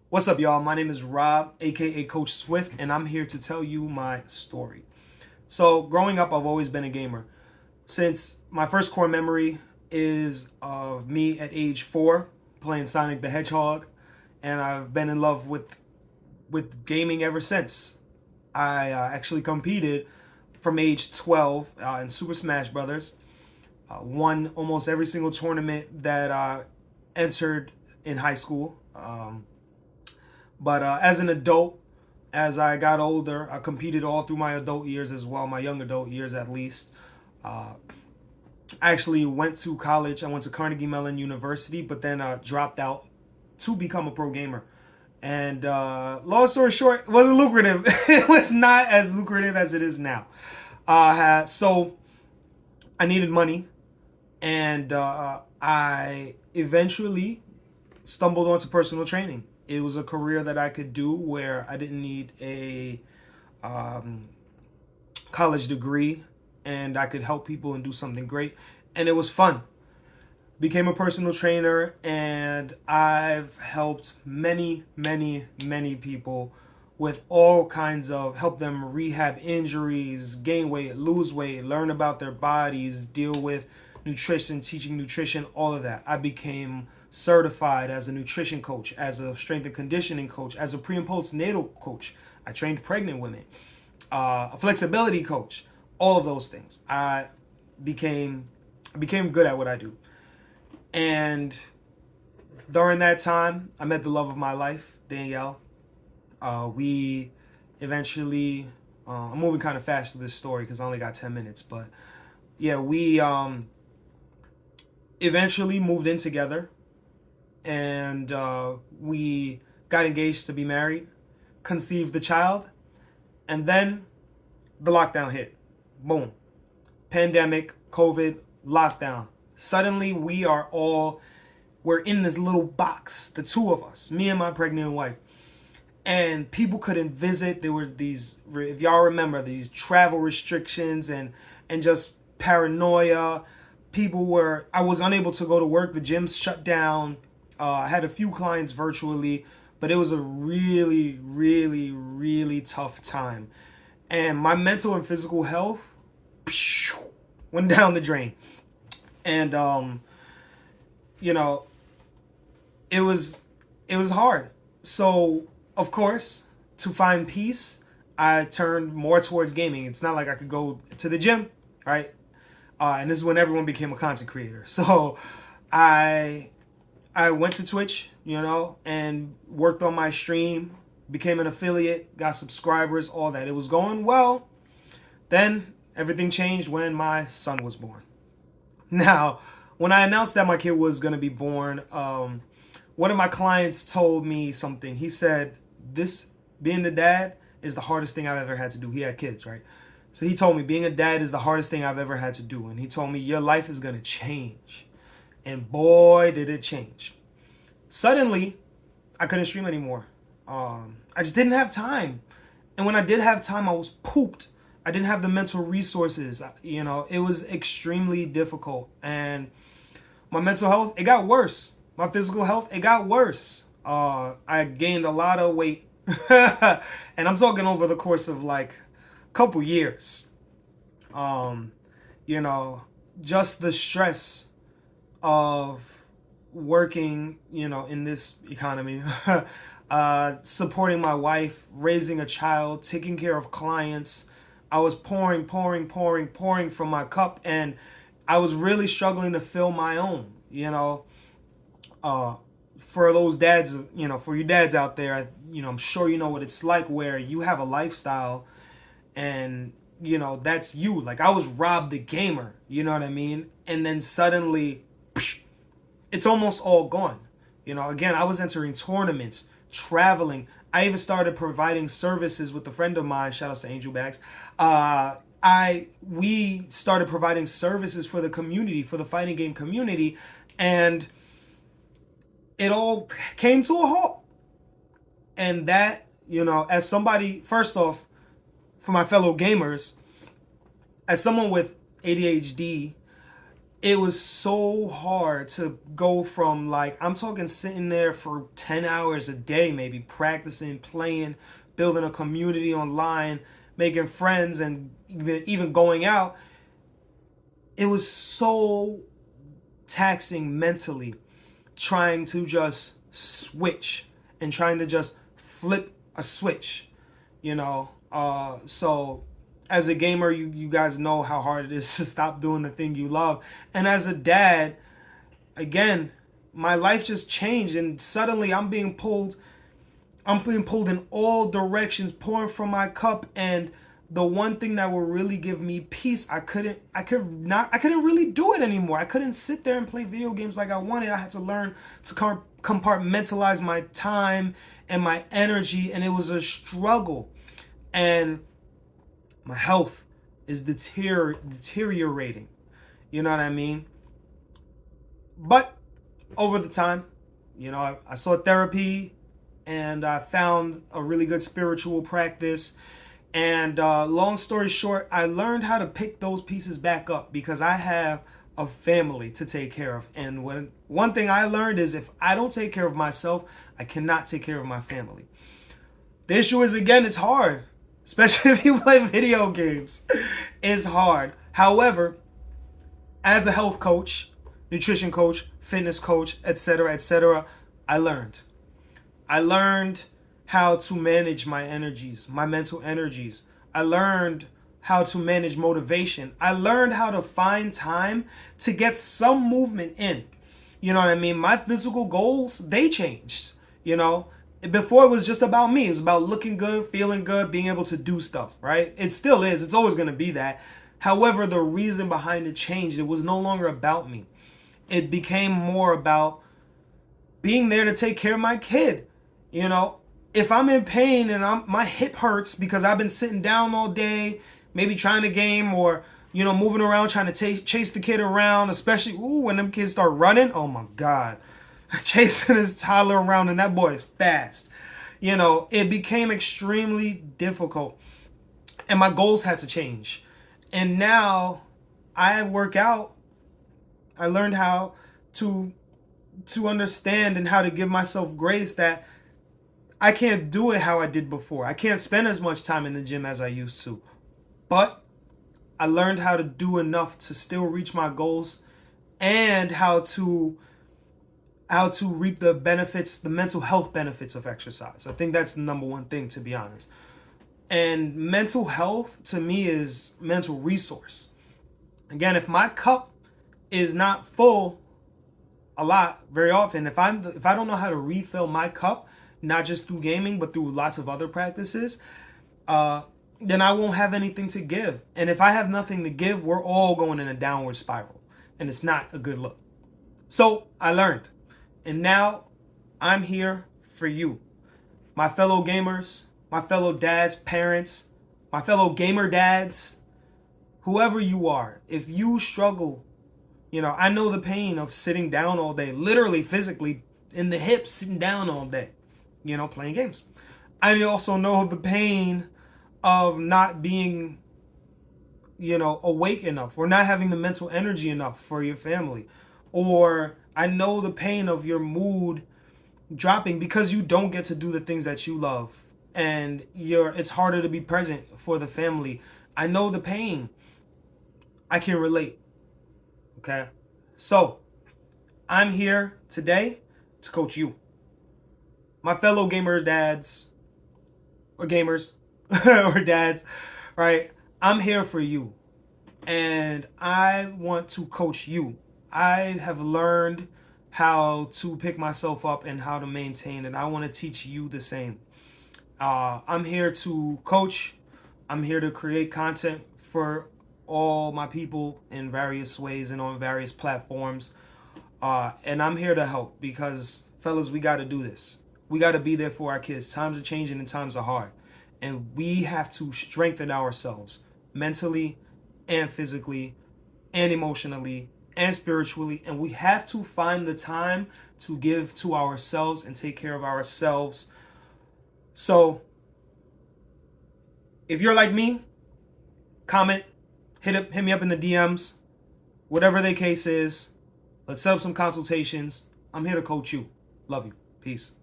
What's up, y'all? My name is Rob, aka Coach Swift, and I'm here to tell you my story. So, growing up, I've always been a gamer. Since my first core memory is of me at age 4 playing Sonic the Hedgehog, and I've been in love with gaming ever since. I actually competed from age 12 in Super Smash Brothers. Won almost every single tournament that I entered in high school. But as an adult, as I got older, I competed all through my adult years as well, my young adult years at least. I actually went to college. I went to Carnegie Mellon University, but then dropped out to become a pro gamer. And long story short, it wasn't lucrative. It was not as lucrative as it is now. So I needed money, and I eventually stumbled onto personal training. It was a career that I could do where I didn't need a college degree, and I could help people and do something great. And it was fun. Became a personal trainer, and I've helped many people with all kinds of help them rehab injuries, gain weight, lose weight, learn about their bodies, deal with nutrition, teaching nutrition, all of that. I became certified as a nutrition coach, as a strength and conditioning coach, as a pre and postnatal coach. I trained pregnant women, a flexibility coach, all of those things. Became I became good at what I do. And during that time, I met the love of my life, Danielle. We eventually, I'm moving kind of fast to this story because I only got 10 minutes, but yeah, we eventually moved in together, and we got engaged to be married, conceived the child, and then the lockdown hit. Boom. Pandemic, COVID, lockdown. Suddenly we're in this little box, the two of us, me and my pregnant wife. And people couldn't visit. There were these, if y'all remember, these travel restrictions and just paranoia. I was unable to go to work. The gyms shut down. I had a few clients virtually, but it was a really tough time. And my mental and physical health went down the drain. And you know, it was hard. So of course, to find peace, I turned more towards gaming. It's not like I could go to the gym, right? And this is when everyone became a content creator. So I I went to Twitch, and worked on my stream, became an affiliate, got subscribers, all that. It was going well. Then everything changed when my son was born. Now, when I announced that my kid was going to be born, one of my clients told me something. He said, "This being a dad is the hardest thing I've ever had to do." He had kids, right? So he told me being a dad is the hardest thing I've ever had to do. And he told me your life is going to change. And boy, did it change. Suddenly, I couldn't stream anymore. I just didn't have time. And when I did have time, I was pooped. I didn't have the mental resources. It was extremely difficult. And my mental health, it got worse. My physical health, it got worse. I gained a lot of weight. And I'm talking over the course of like a couple years. Um, you know, just the stress of working, in this economy, supporting my wife, raising a child, taking care of clients. I was pouring from my cup, and I was really struggling to fill my own, for those dads, for you dads out there, I'm sure you know what it's like where you have a lifestyle and, that's you. Like I was Rob the gamer, you know what I mean? And then suddenly, it's almost all gone. Again, I was entering tournaments, traveling. I even started providing services with a friend of mine. Shout out to Angel Bags. We started providing services for the community, for the fighting game community, and it all came to a halt. And that, as somebody, first off, for my fellow gamers, as someone with ADHD, it was so hard to go from, like, I'm talking sitting there for 10 hours a day, maybe practicing, playing, building a community online, making friends, and even going out. It was so taxing mentally, trying to just switch and trying to just flip a switch, you know. So as a gamer, you guys know how hard it is to stop doing the thing you love. And as a dad, again, my life just changed, and suddenly I'm being pulled in all directions, pouring from my cup. And the one thing that would really give me peace, I couldn't really do it anymore. I couldn't sit there and play video games like I wanted. I had to learn to compartmentalize my time and my energy, and it was a struggle. And my health is deteriorating. You know what I mean? But over the time, I saw therapy, and I found a really good spiritual practice. And long story short, I learned how to pick those pieces back up because I have a family to take care of. And one thing I learned is, if I don't take care of myself, I cannot take care of my family. The issue is, again, it's hard, especially if you play video games. It's hard. However, as a health coach, nutrition coach, fitness coach, etc., etc., I learned. I learned how to manage my energies, my mental energies. I learned how to manage motivation. I learned how to find time to get some movement in. You know what I mean? My physical goals, they changed. Before it was just about me. It was about looking good, feeling good, being able to do stuff, right? It still is. It's always going to be that. However, the reason behind it changed. It was no longer about me. It became more about being there to take care of my kid. If I'm in pain and my hip hurts because I've been sitting down all day, maybe trying to game, or moving around trying to chase the kid around, especially when them kids start running. Oh my God, chasing his toddler around, and that boy is fast. It became extremely difficult, and my goals had to change. And now I work out. I learned how to understand and how to give myself grace that I can't do it how I did before. I can't spend as much time in the gym as I used to. But I learned how to do enough to still reach my goals, and how to reap the benefits, the mental health benefits of exercise. I think that's the number one thing, to be honest. And mental health to me is mental resource. Again, if my cup is not full very often, if I don't know how to refill my cup, not just through gaming, but through lots of other practices, then I won't have anything to give. And if I have nothing to give, we're all going in a downward spiral. And it's not a good look. So I learned. And now I'm here for you. My fellow gamers, my fellow dads, parents, my fellow gamer dads, whoever you are, if you struggle, I know the pain of sitting down all day, literally, physically, in the hips, sitting down all day, playing games. I also know the pain of not being, awake enough, or not having the mental energy enough for your family. Or I know the pain of your mood dropping because you don't get to do the things that you love, and it's harder to be present for the family. I know the pain. I can relate. Okay? So, I'm here today to coach you. My fellow gamer dads, or gamers, or dads, right? I'm here for you. And I want to coach you. I have learned how to pick myself up and how to maintain, and I want to teach you the same. I'm here to coach. I'm here to create content for all my people in various ways and on various platforms. And I'm here to help because, fellas, we got to do this. We got to be there for our kids. Times are changing and times are hard. And we have to strengthen ourselves mentally and physically and emotionally and spiritually. And we have to find the time to give to ourselves and take care of ourselves. So, if you're like me, comment, hit me up in the DMs. Whatever their case is, let's set up some consultations. I'm here to coach you. Love you. Peace.